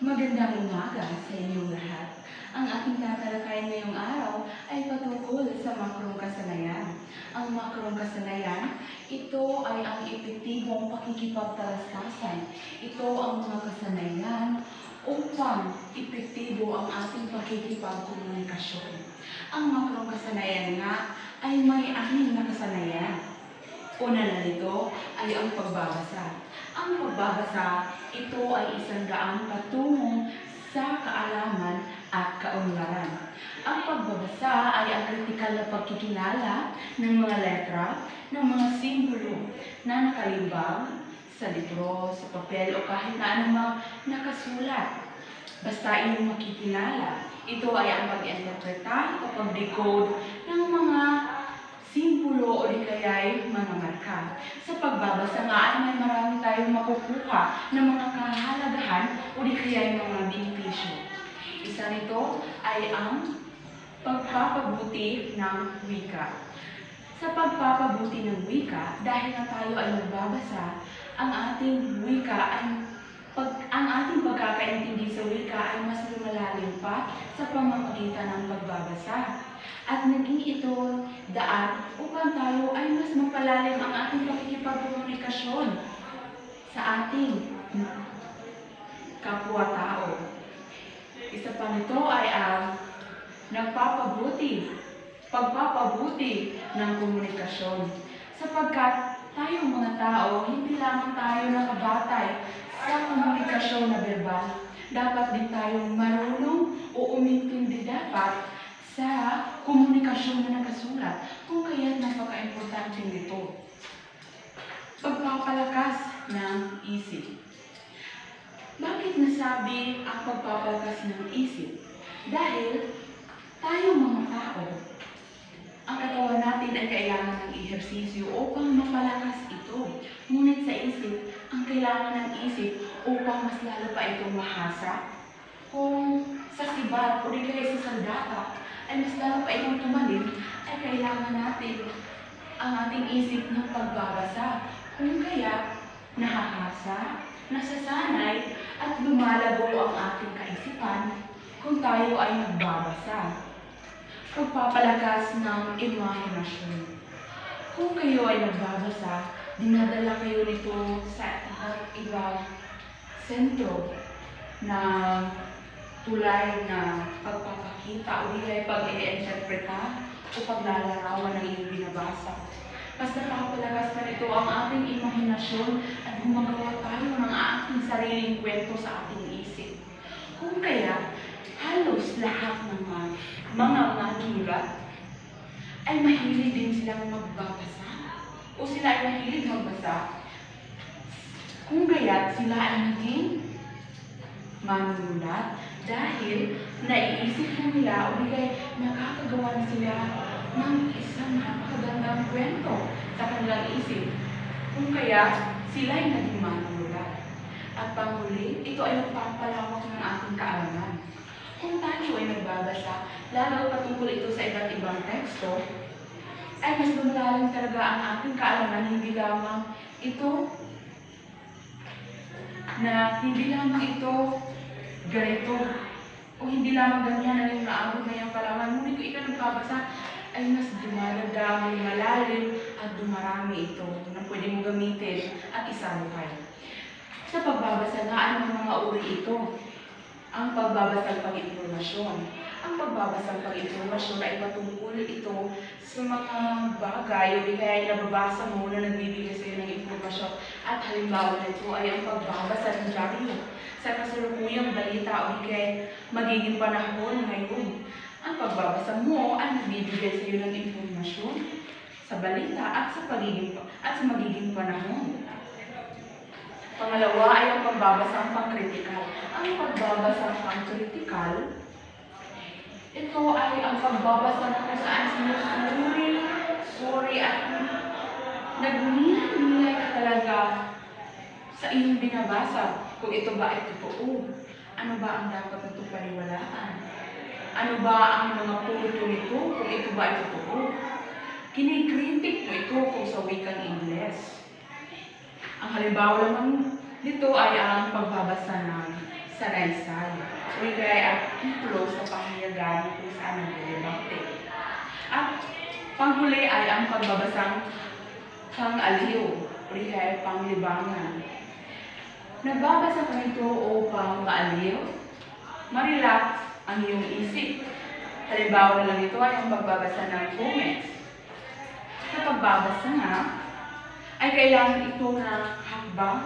Magandang umaga sa inyong lahat. Ang ating tatalakayin ngayong araw ay patungkol sa makrong kasanayan. Ang makrong kasanayan, ito ay ang epektibong pakikipagtalastasan. Ito ang mga kasanayan upang epektibo ang ating pakikipagkomunikasyon. Ang makrong kasanayan nga ay may 6 na kasanayan. Una na nito ay ang pagbabasa. Ang pagbabasa, ito ay 100 patungo sa kaalaman at kaunlaran. Ang pagbabasa ay ang kritikal na pagkikilala ng mga letra, ng mga simbolo na nakalimbag sa libro, sa papel o kahit na anumang nakasulat. Basta inyong makikilala, ito ay ang pag-interpreta o pag-decode ng mga simbolo o di kaya'y mga marka. Sa pagbabasa nga ay may marami tayong makukuha ng mga kahalagahan o di kaya'y mga benepisyo. Isa nito ay ang pagpapabuti ng wika. Sa pagpapabuti ng wika, dahil na tayo ay nagbabasa, ang ating pagkakaintindi sa wika ay mas lumalalim pa sa pamamagitan ng pagbabasa. At naging ito daan upang tayo ay mas mapalalim ang ating pakikipagkomunikasyon sa ating kapwa-tao. Isa pa nito ay ang pagpapabuti ng komunikasyon. Sapagkat tayong mga tao, hindi lamang tayo nakabatay sa komunikasyon na verbal. Dapat din tayong marunong o umintindi dapat sa komunikasyon na nakasulat, kung kaya't napaka-importante nito. Pagpapalakas ng isip. Bakit nasabi ang pagpapalakas ng isip? Dahil tayong mga tao, ang katawan natin ay kailangan ng ehersisyo upang mapalakas ito. Ngunit sa isip, ang kailangan ng isip upang mas lalo pa itong mahasa. Kung sa sibat o di kaya sa sandata, ay mas lalo pa itong tumalim, ay kailangan natin ang ating isip ng pagbabasa. Kung kaya, nahahasa, nasasanay, at lumalabo ang ating kaisipan kung tayo ay nagbabasa. Pagpapalakas ng imahinasyon. Kung kayo ay nagbabasa, dinadala kayo nito sa ibang sentro na tulay na pagpapakita o di kaya pag-i-interpreta o paglalarawan ng iyong binabasa. Mas napapalakas na ito ang ating imahinasyon at gumagawa tayo ng ating sariling kwento sa ating isip. Kung kaya, halos lahat ng mga manunulat ay mahilig din silang magbabasa o sila ay mahilig magbasa. Kung kaya, sila ay naging manunulat dahil naiisip na nila o di kaya nakakagawa na sila ng isang napakagandang kwento sa kanilang isip. Kung kaya, sila ay naging manunulat. At panghuli, ito ay nagpapalawak ng ating kaalaman. Kung tayo ay nagbabasa, lalo patungkol ito sa iba't ibang teksto, ay mas lumalalim talaga ang ating kaalaman, hindi lamang ito ganito, o hindi lamang ganyan ang yung naabot na yung kalaman. Ngunit kung ikaw nagbabasa, ay mas dumadami, malalim, at dumarami ito na pwede mong gamitin at isabuhay. Sa pagbabasa nga, ano mga uri ito? Ang pagbabasang pag-impormasyon. Ang pagbabasang pag-impormasyon ay patungkol ito sa mga bagay o di kaya nababasa mo na nagbibigay sa iyo ng impormasyon. At halimbawa nito ay ang pagbabasa ng dyaryo sa kasalukuyang balita o di kaya magiging panahon ngayon. Ang pagbabasa mo ay nagbibigay sa iyo ng impormasyon sa balita at sa magiging panahon. Pangalawa ay ang pagbabasang pangkritikal. Ang pagbabasang pangkritikal, ito ay ang pagbabasa na kung saan sinusuri at nagninilay ka talaga sa iyong binabasa. Kung ito ba ay totoo, ano ba ang dapat ito paniwalaan? Ano ba ang mga punto nito kung ito ba ay totoo? Kinikritik mo ito kung sa wikang Ingles. Ang halimbawa naman nito ay ang pagbabasa ng sanaysay o kaya artikulo sa pahayagan kung saan nagdedebate. At panghuli ay ang pagbabasang pang-aliw o kaya panglibangan. Nagbabasa ka nito upang maaliw, ma-relax ang iyong isip. Halimbawa lang ito ay ang pagbabasa ng comments. Sa pagbabasa nga, ay kailangan ito ng hakbang,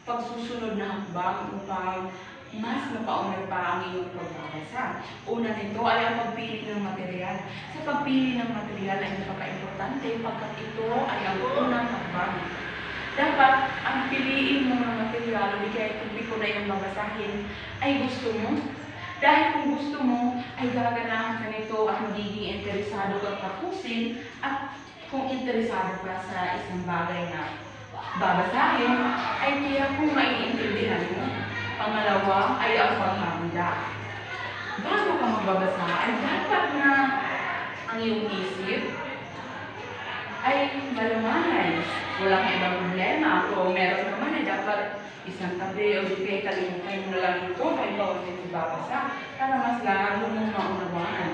pagsusunod na hakbang upang mas mapaunlad pa ang iyong pagbabasa. Una nito ay ang pagpili ng material. Sa pagpili ng material ay napaka-importante pagkat ito ay ang unang hakbang. Dapat ang piliin mo ng material, hindi kaya tubig ko na yung babasahin, ay gusto mo. Dahil kung gusto mo, ay gaganahan ka nito at magiging interesado ka tapusin at kung interesado ka sa isang bagay na babasahin, ay tiyak kung maiintindihan mo. Pangalawa ay ang paghahanda. Bago ka magbabasa, ay dapat na ang iyong isip ay malumanay. Wala kang ibang problema. Kung meron naman ay dapat isang tabi o di kaya kalimutan mo na lang ito kaya bawat ito babasa para mas lalo mong maunawaan.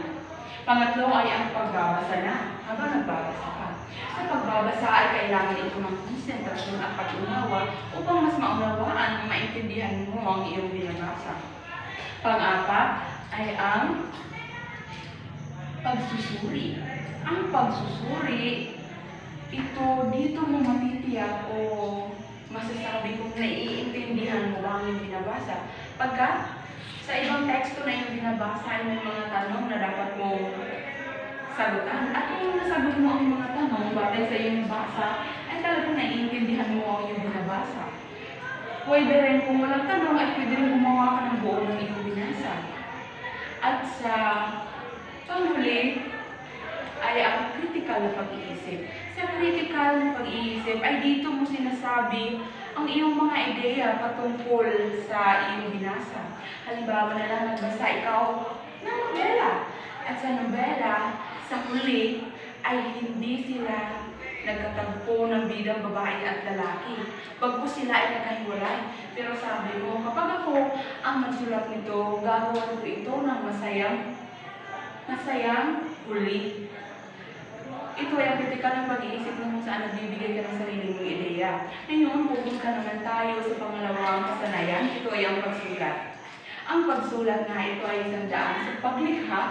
Pangatlo ay ang pagbabasa na habang nagbabasa ka. Sa pagbabasa ay kailangan ito ng konsentrasyon at pag-unawa upang mas maunawaan at maintindihan mo ang iyong binabasa. Pang-apat ay ang pagsusuri. Ang pagsusuri, dito mo matitiyak o masasabi kung naiintindihan mo ba ang iyong binabasa. Pagka sa ibang teksto na iyong binabasa ay may mga tanong na dapat mong sagutan. At kung nasagot mo ang mga tanong batay sa iyong basa, ay talagang naiintindihan mo ang iyong binabasa. Pwede rin kung walang tanong ay pwede rin gumawa ka ng buo ng iyong binasa. At sa panghuli ay ang critical na pag-iisip. Sa critical na pag-iisip ay dito mo sinasabi ang iyong mga ideya patungkol sa iyong binasa. Halimbawa na lang nagbasa ikaw ng nobela. At sa nobela, sa huli ay hindi sila nagkatagpo ng bidang babae at lalaki. Bagkus sila ay nagkahiwalay. Pero sabi mo, kapag ako ang nagsulat nito, gagawa ko ito ng masayang huli. Ito ay ang kritikal ng pag-iisip na kung saan nagbibigay ka ng sarili mong ideya. Ngayon, pupunta naman tayo sa pangalawang kasanayan. Ito ay ang pagsulat. Ang pagsulat na ito ay isang daan sa paglikha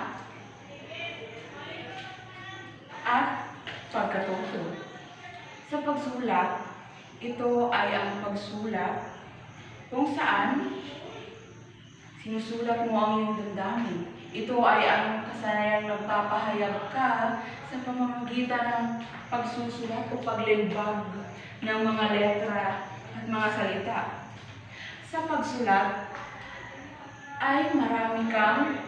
at pagkatuto. Sa pagsulat, ito ay ang pagsulat kung saan sinusulat mo ang iyong damdamin. Ito ay ang kasanayang nagpapahayag ka sa pamamagitan ng pagsusulat o paglimbag ng mga letra at mga salita. Sa pagsulat ay marami kang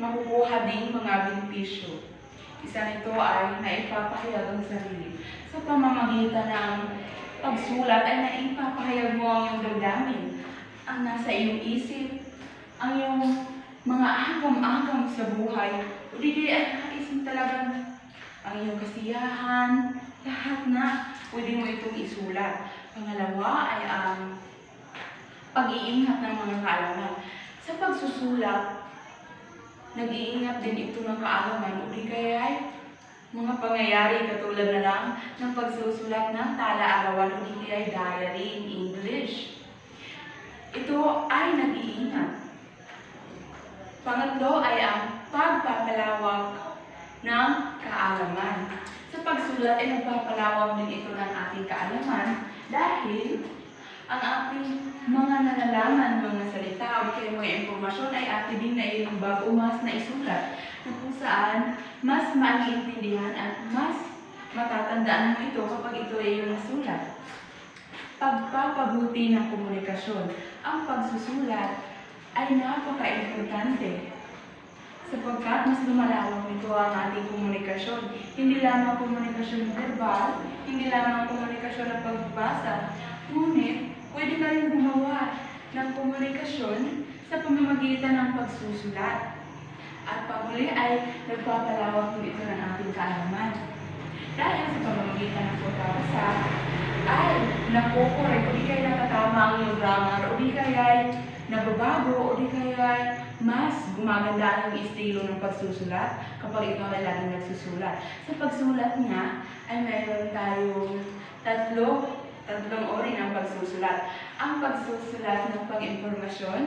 makukuha ding mga benepisyo. Isa nito ay naipapahayag ang sarili. Sa pamamagitan ng pagsulat ay naipapahayag mo ang iyong damdamin, ang nasa iyong isip, ang iyong mga agam-agam sa buhay. O di ay naisin talagang ang iyong kasiyahan, lahat na pwede mo itong isulat. Pangalawa ay ang pag-iingat ng mga kaalaman. Sa pagsusulat, nag-iingat din ito ng kaalaman. O di kaya ay mga pangyayari katulad na lang ng pagsusulat ng tala-arawan o di kaya diary in English. Ito ay nag-iingat. Pangatlo ay ang pagpapalawak ng kaalaman. Sa pagsulat ay nagpapalawak din ito ng ating kaalaman dahil ang ating mga nalalaman, mga salita o kaya mga impormasyon ay ating din na ilumbag o mas na isulat na kung saan mas maiintindihan at mas matatandaan mo ito kapag ito ay yung nasulat. Pagpapabuti ng komunikasyon. Ang pagsusulat ay napaka-importante sapagkat mas lumalawak nito ang ating komunikasyon. Hindi lamang komunikasyon verbal, hindi lamang komunikasyon ng pagbasa, ngunit pwede ka rin gumawa ng komunikasyon sa pamamagitan ng pagsusulat. At panghuli ay nagpapalawak ito ng ating kaalaman. Dahil sa pamamagitan ng pagbabasa, ay nakukorek o di kaya natatama ang iyong grammar o di kaya nababago o di kaya mas gumaganda ang estilo ng pagsusulat kapag ikaw ay laging nagsusulat. Sa pagsulat nga ay mayroon tayong tatlong uri ng pagsusulat. Ang pagsusulat ng pag-impormasyon.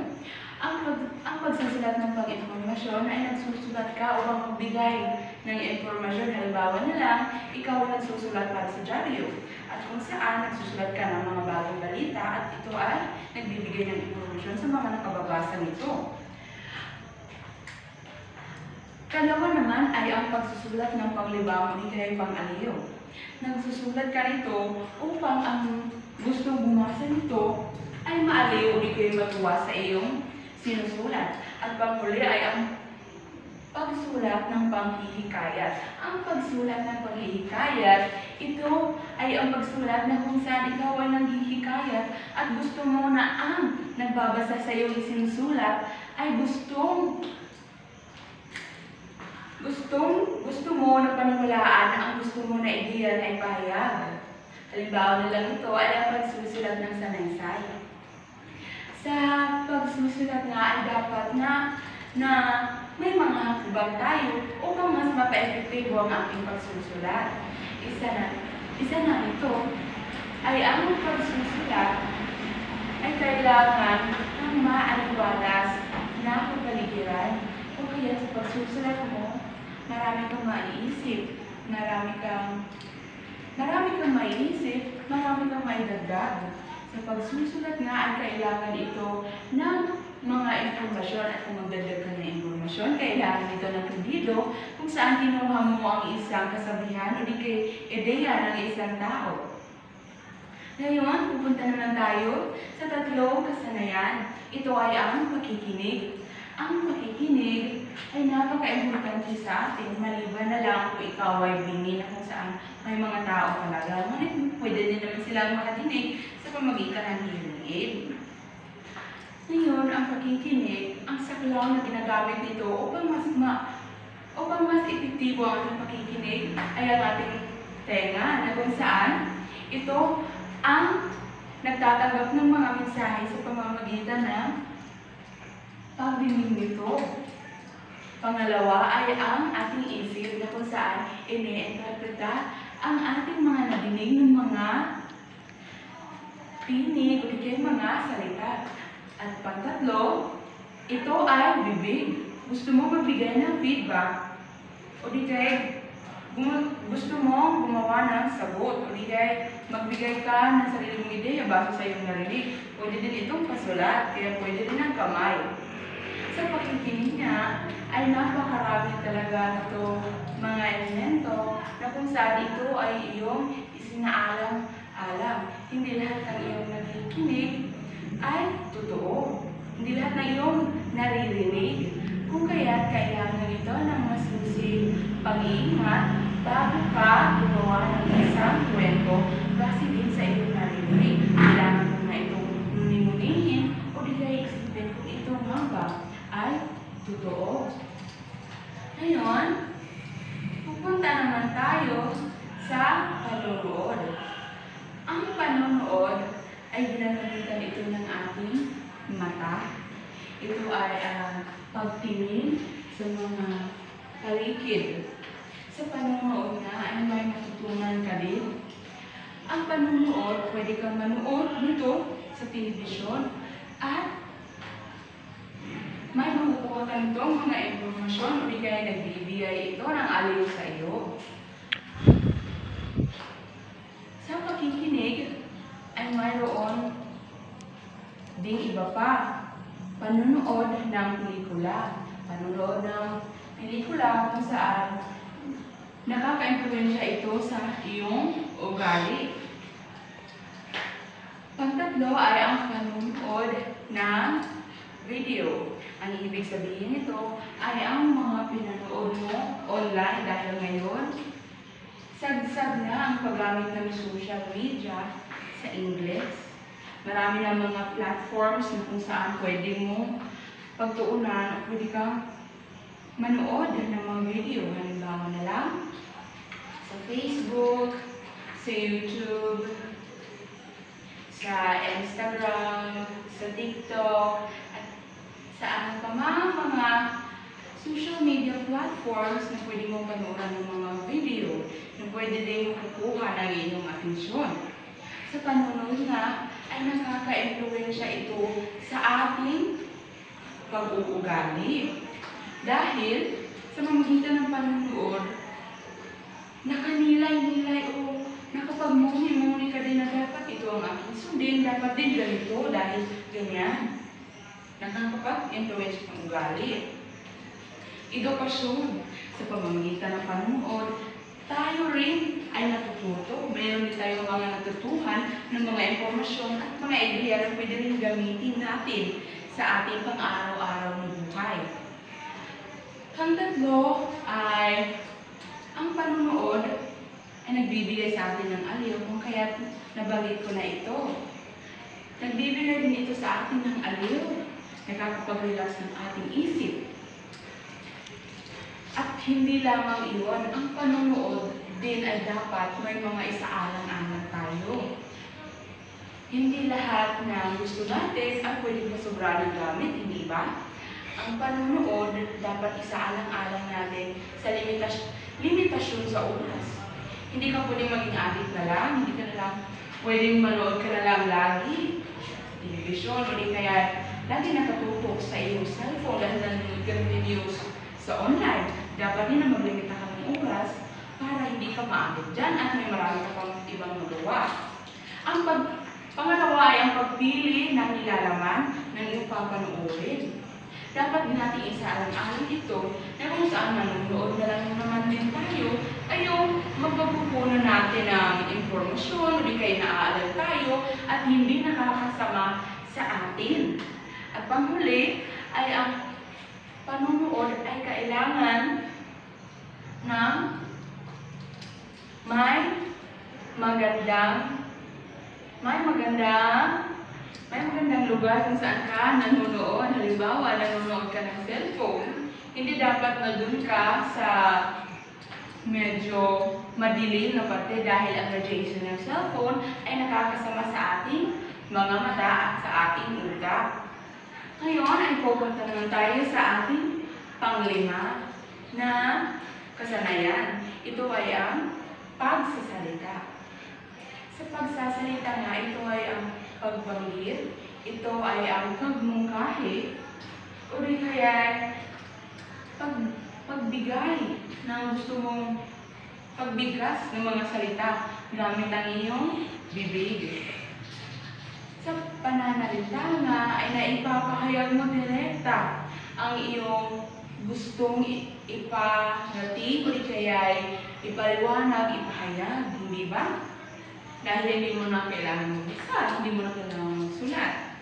Ang pagsusulat ng pag-impormasyon ay nagsusulat ka upang magbigay ng impormasyon. Halimbawa na lang, ikaw ay nagsusulat para sa dyaryo. At kung saan nagsusulat ka ng mga bagong balita at ito ay nagbibigay ng impormasyon sa mga nakababasa nito. Kalawa naman ay ang pagsusulat ng panglibang o di kaya pang-aliw. Nagsusulat ka nito upang ang gustong bumasa nito ay maaliw o di kaya matuwa sa iyong sinusulat. At panghuli ay ang pagsulat ng panghihikayat. Ang pagsulat ng panghihikayat, ito ay ang pagsulat na kung saan ikaw ay nanghihikayat at gusto mo na ang nagbabasa sa iyong sinusulat ay gusto mo na paniwalaan ang gusto mo na ideya na ipahayag. Halimbawa na lang ito ay ang pagsusulat ng sanaysay. Sa pagsusulat nga ay dapat na may mga hakbang tayo upang mas mapa-epektibo ang ating pagsusulat. Isa na ito ay ang pagsusulat ay kailangan ng maaliwalas na kapaligiran. O kaya sa pagsusulat mo, marami kang maiisip, marami kang maidagdag. Sa pagsusulat nga ay kailangan ito ng mga impormasyon at kung magdagdag ka ng impormasyon, kailangan ito ng kandido kung saan kinuha mo ang isang kasabihan o di kay ideya ng isang tao. Ngayon, pupunta naman tayo sa tatlong kasanayan. Ito ay ang pakikinig. Ang pakikinig ay napaka-importante sa atin, maliban na lang kung ikaw ay bingi na kung saan may mga tao talaga. Ngunit pwede din naman silang makatinig sa pamamagitan ng hearing aid. Ngayon, ang pakikinig, ang saklaw na ginagamit nito upang mas epektibo ang ating pakikinig ay ang ating tenga na kung saan ito ang nagtatanggap ng mga mensahe sa pamamagitan ng pagdinig nito. Pangalawa ay ang ating isip na kung saan ine-interpreta ang ating mga nadinig ng mga tinig o di mga salita. At pangatlo, ito ay bibig. Gusto mo magbigay ng feedback o di gusto mo gumawa ng sagot o di magbigay ka ng sarili mong ideya base sa iyong narinig. Pwede din itong pasulat, kaya pwede din ang kamay. Sa pakikinig niya ay napakarami talaga ito mga elemento na kung saan ito ay iyong isinaalam-alam. Hindi lahat ng iyong nakikinig ay totoo. Hindi lahat ng iyong naririnig. Kung kaya't kailangan ito ng masusing pag-iingat bago ka gumawa ng isang kwento base din sa iyong naririnig. Kailangan mo na itong munimunihin o di kaya isipin kung ito nga ba ay totoo. Ngayon, pupunta naman tayo sa panonood. Ang panonood ay ginagamitan ito ng ating mata. Ito ay pagtingin sa mga paligid. Sa panonood na ay may matutunan ka din. Ang panonood, pwede kang manood nito sa telebisyon at may makukuha ka nitong mga impormasyon o di kaya nagbibigay ito ng aliw sa iyo. Sa pakikinig ay mayroon ding iba pa. Panunood ng pelikula. Panunood ng pelikula kung saan nakaka-impluwensya ito sa iyong ugali. Pangtatlo ay ang panunood ng video. Ang ibig sabihin nito ay ang mga pinanood mo online dahil ngayon sagsag na ang paggamit ng social media sa English. Marami na mga platforms na kung saan pwede mo pagtuunan o pwede kang manood ng mga video. Halimbawa na lang sa Facebook, sa YouTube, sa Instagram, sa TikTok, at sa ano pa mga social media platforms na pwede mong panoorin ng mga video na pwede din kukuha ng iyong atensyon. Sa panunod nga ay nakaka-influensya ito sa ating pag-uugali. Dahil sa mamagitan ng panunood, nakanilay-nilay o nakapag-muni-muni ka din na dapat ito ang aking sundin, dapat din ganito dahil ganyan. Nakakapag-influensya ng ugali. Edukasyon. Sa pamamagitan ng panunood, tayo rin ay natututo. Mayroon din tayong mga natutuhan ng mga impormasyon at mga ideya na pwede rin gamitin natin sa ating pang-araw-araw na buhay. Pang-tatlo ay ang panunood ay nagbibigay sa atin ng aliw kung kaya nabanggit ko na ito. Nagbibigay din ito sa atin ng aliw. Nakakapag-relax ng ating isip. At hindi lamang iyon, ang panunood din ay dapat may mga isaalang-alang tayo. Hindi lahat na gusto natin ay pwedeng masobra ng gamit, hindi ba? Ang panunood dapat isaalang-alang natin sa limitasyon sa oras. Hindi ka pwedeng maging addict na lang, hindi ka na lang pwedeng manood ka na lang lagi sa television, o di kaya lagi nakatutok sa iyong cellphone dahil nanonood ka ng videos sa online. Dapat din na maglimita ka ng oras para hindi ka maagit dyan at may marami ka pang ibang magawa. Pangalawa ay ang pagpili ng nilalaman ng iyong papanoorin. Dapat din natin isaalang-alang ito na kung saan manonood na lang naman din tayo ay yung magpapupunan natin ng impormasyon o di kayo naaalala tayo at hindi nakakasama sa atin. At panghuli ay ang panunood ay kailangan ng may magandang lugar kung saan ka nanonood. Halimbawa, nanonood ka ng cellphone, hindi dapat na dun ka sa medyo madilim na parte dahil ang radiation ng cellphone ay nakakasama sa ating mga mata at sa ating utak. Ngayon ay pupunta naman tayo sa ating panglima na kasanayan. Ito ay ang pagsasalita. Sa pagsasalita nga, ito ay ang pagbanggit, ito ay ang pagmungkahi, o rin kaya pagbigay ng gusto mong pagbigkas ng mga salita gamit ang iyong bibig. Sa pananalita nga ay naipapahayag mo direkta ang iyong gustong iparating o di kaya ipaliwanag, ipahayag, hindi ba? Dahil hindi mo na kailangan magbasa, hindi mo na kailangan magsulat.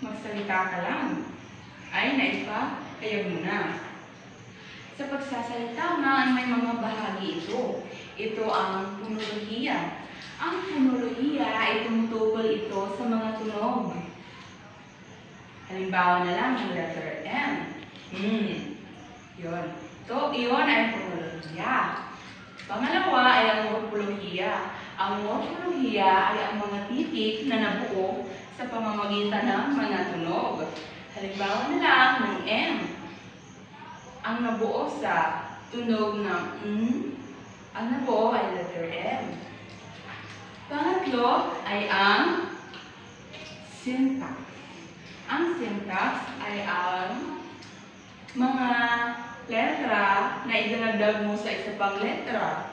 Magsalita ka lang, ay naipahayag mo na. Sa pagsasalita nga ay may mga bahagi ito. Ito ang fonolohiya. Ang fonolohiya ay tumutukol ito sa mga tunog. Halimbawa na lang ang letter M. Yun. So, iyon ay fonolohiya. Pangalawa ay ang morpolohiya. Ang morpolohiya ay ang mga titik na nabuo sa pamamagitan ng mga tunog. Halimbawa na lang ng M. Ang nabuo sa tunog ng ang nabuo ay letter M. Pangatlo ay ang syntax. Ang syntax ay ang mga letra na idinagdag mo sa isa pang letra.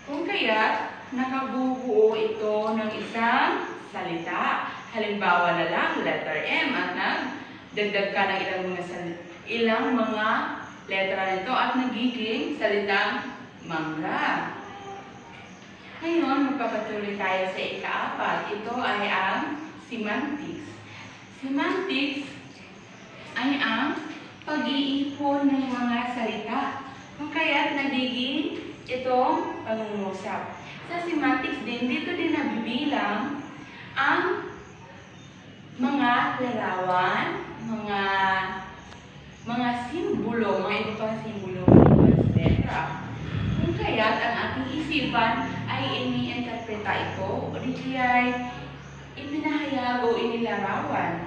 Kung kaya, nakabubuo ito ng isang salita. Halimbawa na lang, letter M at nagdagdag ka ng ilang mga letra nito at nagiging salitang mangga. Ngayon, magpapatuloy tayo sa ika-4. Ito ay ang semantics. Semantics ay ang pag-iipon ng mga salita. Kung kaya't nagiging itong pangungusap. Sa semantics din, dito din nabibilang ang mga larawan, mga simbolo, mga iba pang simbolo, mga letra. Kung kaya't ang ating isipan ay ay iniinterpreta ito o di kaya ipinahayag o inilarawan.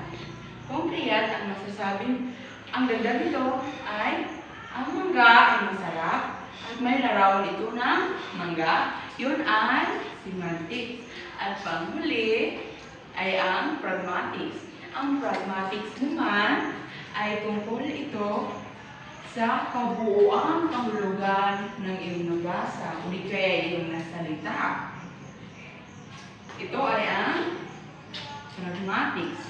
Kung kaya't ang masasabing ang ganda nito ay ang mangga ay masarap at may larawan ito ng mangga. Yun ay semantics. At panghuli ay ang pragmatics. Ang pragmatics naman ay tungkol ito sa kabuuang kahulugan ng iyong nabasa o di kaya iyong nasalita. Ito ay ang pragmatics.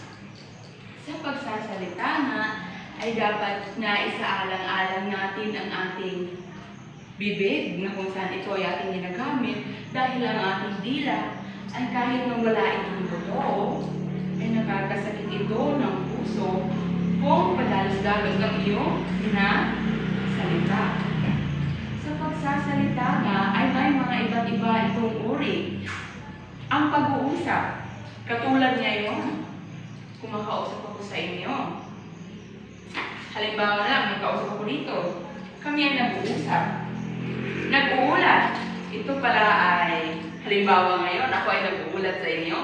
Sa pagsasalita na ay dapat na isaalang-alang natin ang ating bibig na kung saan ito ay ating ginagamit dahil ang ating dila ay kahit nang wala itong buto ay nakakasakit ito ng puso kung padalos-dalos ang iyong salita. Sa pagsasalita nga ay may mga iba't iba itong uri. Ang pag-uusap, katulad ngayon, kumakausap ako sa inyo. Halimbawa lang, may kausap ako dito. Kami ay nag-uusap. Nag-uulat. Ito pala ay, halimbawa ngayon, ako ay nag-uulat sa inyo.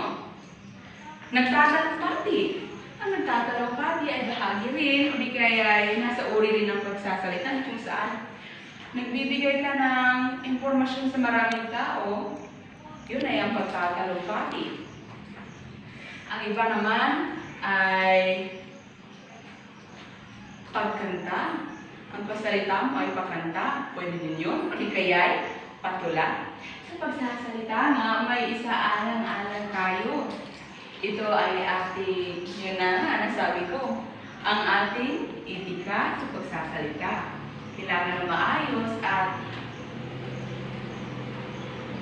Nagtatalapati. Ang nagtatalapati ay bahagi rin, o di kaya ay nasa uri rin ng pagsasalita kung saan nagbibigay ka ng impormasyon sa maraming tao. Yun ay ang pagtatalapati. Ang iba naman ay pagkanta. Ang pasalita mo ay pakanta, pwede din yun, o di kaya patula. Sa pagsasalita nga, may isaalang-alang tayo. Ito ay ating, yun na nga, nasabi ko, ang ating etika sa pagsasalita. Kailangan na maayos at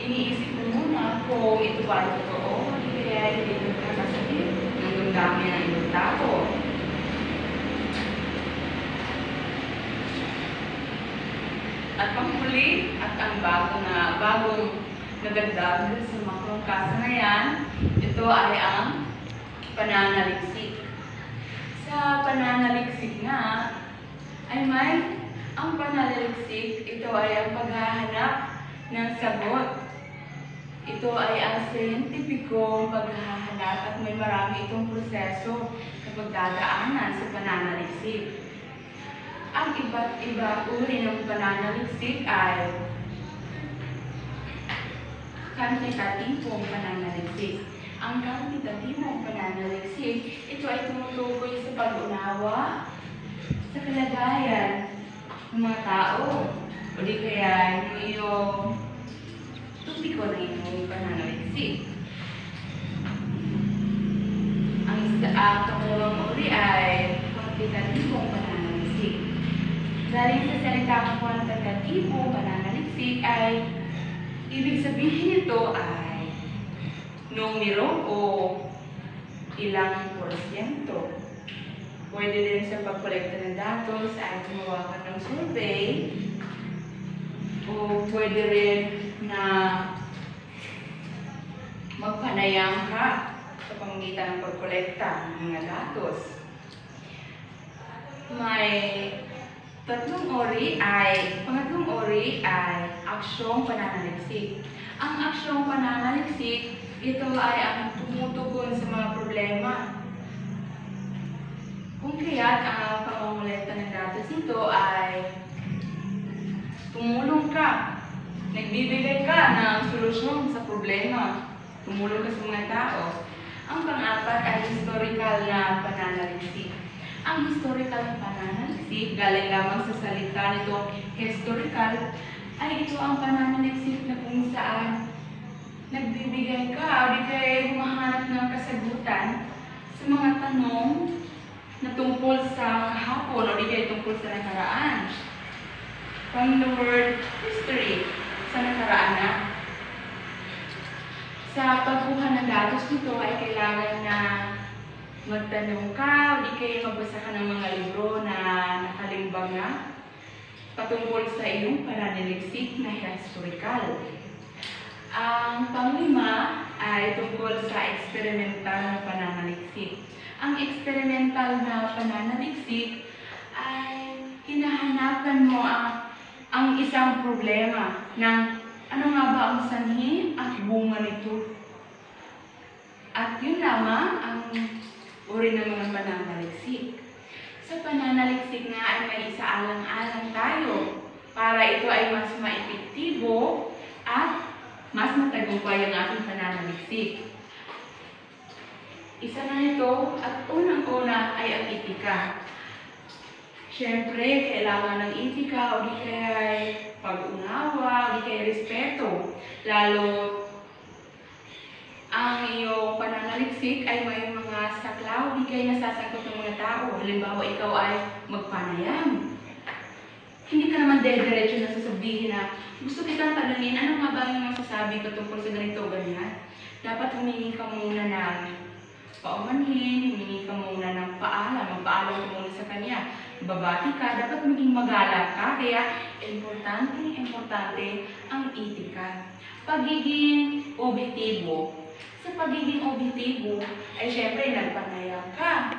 iniisip mo muna kung ito ba ay totoo, o di kaya hindi nagkakasakit ng damdamin ng ibang tao. At panghuli, at ang bagong nagagdag sa mga pangkasa na yan, ito ay ang pananaliksik. Sa pananaliksik nga, ay ang pananaliksik, ito ay ang paghahanap ng sagot. Ito ay ang siyentipikong paghahanap at may marami itong proseso na pagdadaanan sa pananaliksik. Ang iba't iba uri ng pananaliksik ay kantitatibong pananaliksik. Ang kantitatibong pananaliksik, ito ay tumutukoy sa pag-unawa sa kalagayan ng mga tao o di kaya yung iyong tupiko ng iyong pananaliksik. Ang pangalawang uri ay kantitatibong pananaliksik. Galing sa salitang kwantitatibo, pananaliksik ay ibig sabihin nito ay numero o ilang porsyento. Pwede din sa pagkolekta ng datos ay gumawa ka ng survey o pwede rin na magpanayam ka sa pamamagitan ng pagkolekta ng mga datos. May pangatlong uri ay aksyong pananaliksik. Ang aksyong pananaliksik, ito ay ang tumutugon sa mga problema. Kung kaya't ang pangongolekta ng datos nito ay tumulong ka, nagbibigay ka ng solusyon sa problema, tumulong ka sa mga tao. Ang pang-apat ay historical na pananaliksik. Ang historical na pananaliksik, galing lamang sa salita nitong historical, ay ito ang pananaliksik na kung saan nagbibigay ka o di kaya humahanap ng kasagutan sa mga tanong na tungkol sa kahapon o di kaya tungkol sa nakaraan. From the word history, sa nakaraan na. Sa pagkuha ng datos nito ay kailangan na magtanong ka o di kaya magbasa ka ng mga libro na nakalimbang na patungkol sa iyong pananaliksik na historical. Ang panglima ay tungkol sa experimental na pananaliksik. Ang experimental na pananaliksik ay hinahanapan mo ang isang problema ng Ano nga ba ang sanhi at bunga nito? At yun lamang ang uri ng mga pananaliksik. Sa pananaliksik nga ay may isaalang-alang tayo para ito ay mas maepektibo at mas matagumpay ang ating pananaliksik. Isa na nito at unang-una ay ang etika. Siyempre, kailangan ng etika o di kaya pag-unawa o di kaya respeto. Lalo ang iyong pananaliksik ay may mga saklaw, di kaya nasasangkot ng mga tao. Halimbawa, ikaw ay magpanayam. Hindi ka naman diretso na sasabihin na gusto kitang tanungin, ano nga ba yung masasabi ko tungkol sa ganito o ganyan? Dapat humingi ka muna ng paumanhin, humingi ka muna ng paalam, magpaalam ka muna sa kanya. Babati ka, dapat maging magalang ka, kaya importante ang etika. Pagiging objektibo. Sa pagiging objektibo, ay syempre nagpanayam ka.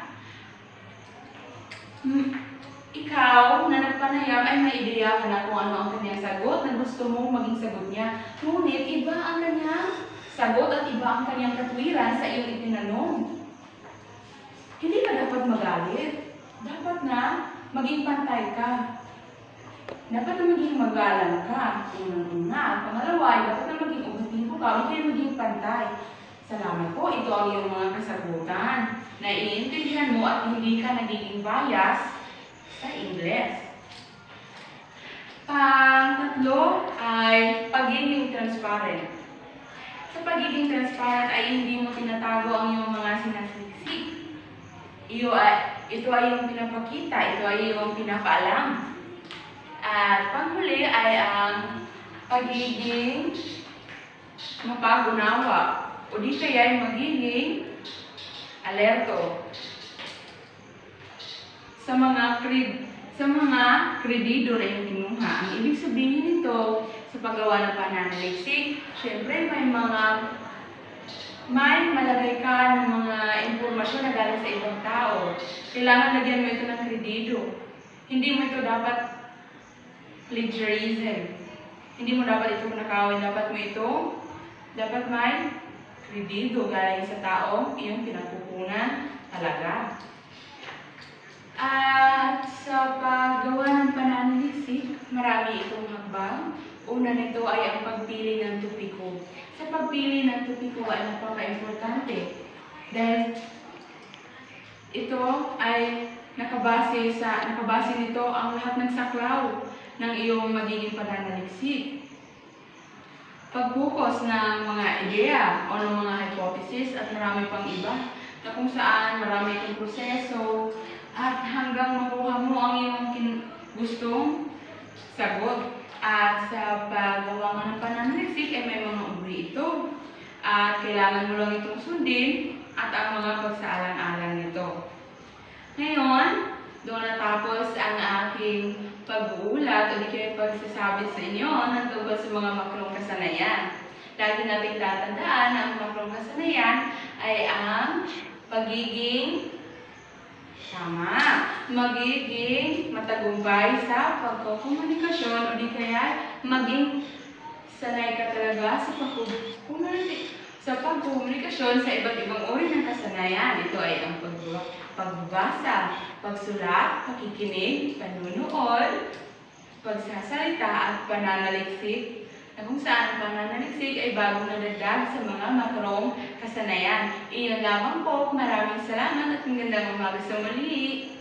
Ikaw na nagpanayam ay may ideya ka na kung ano ang kanyang sagot na gusto mong maging sagot niya. Ngunit iba ang kanyang sagot at iba ang kanyang katwiran sa iyong itinanong. Hindi ka dapat magalit. Dapat na maging pantay ka. Dapat na maging magalang ka. Unang-una. Pangalawa, dapat na maging objektibo ka. Huwag kayo maging pantay. Salamat po. Ito ang iyong mga kasagutan. Naiintindihan mo at hindi ka nagiging bias sa Ingles. Pang-tatlo ay pagiging transparent. Sa pagiging transparent ay hindi mo tinatago ang iyong mga sinasiksik. Ito ay iyong pinapakita, ito ay iyong pinapaalam. At panghuli ay ang pagiging mapag-unawa o di kaya ay magiging alerto sa mga kredido na iyong kinuha. Ang ibig sabihin nito sa paggawa ng pananaliksik, syempre may malagay ka ng mga impormasyon na galing sa ibang tao. Kailangan lagyan mo ito ng kredido. Hindi mo ito dapat plagiarism. Hindi mo dapat ito nakawin. Dapat may kredido galing sa taong iyong pinapupunan talaga. At sa paggawa ng pananaliksik, marami itong hakbang. Una nito ay ang pagpili ng topiko. Sa pagpili ng topiko ay napaka-importante dahil ito ay nakabase nito ang lahat ng saklaw ng iyong magiging pananaliksik. Pag-focus ng mga ideya o ng mga hypothesis at marami pang iba na kung saan marami itong proseso at hanggang makuha mo ang iyong gustong sagot. At sa paggawa ng pananaliksik ay may mga uri ito. At kailangan mo lang itong sundin at ang mga pagsaalang-alang nito. Ngayon, doon natapos ang aking pag-uulat o di kaya pagsasabi sa inyo ng tungkol sa mga makrong kasanayan. Lagi nating tatandaan ang makrong kasanayan ay ang pagiging magiging matagumpay sa pagkokomunikasyon o di kaya maging sanay ka talaga sa pagkomunikasyon sa iba't ibang uri ng kasanayan. Ito ay ang pagbabasa, pagsulat, pakikinig, panunood, pagsasalita at pananaliksik na kung saan ang pananaliksik ay bagong nadagdag sa mga makrong kasanayan. Iyon lamang po. Maraming salamat at magandang umaga sa muli.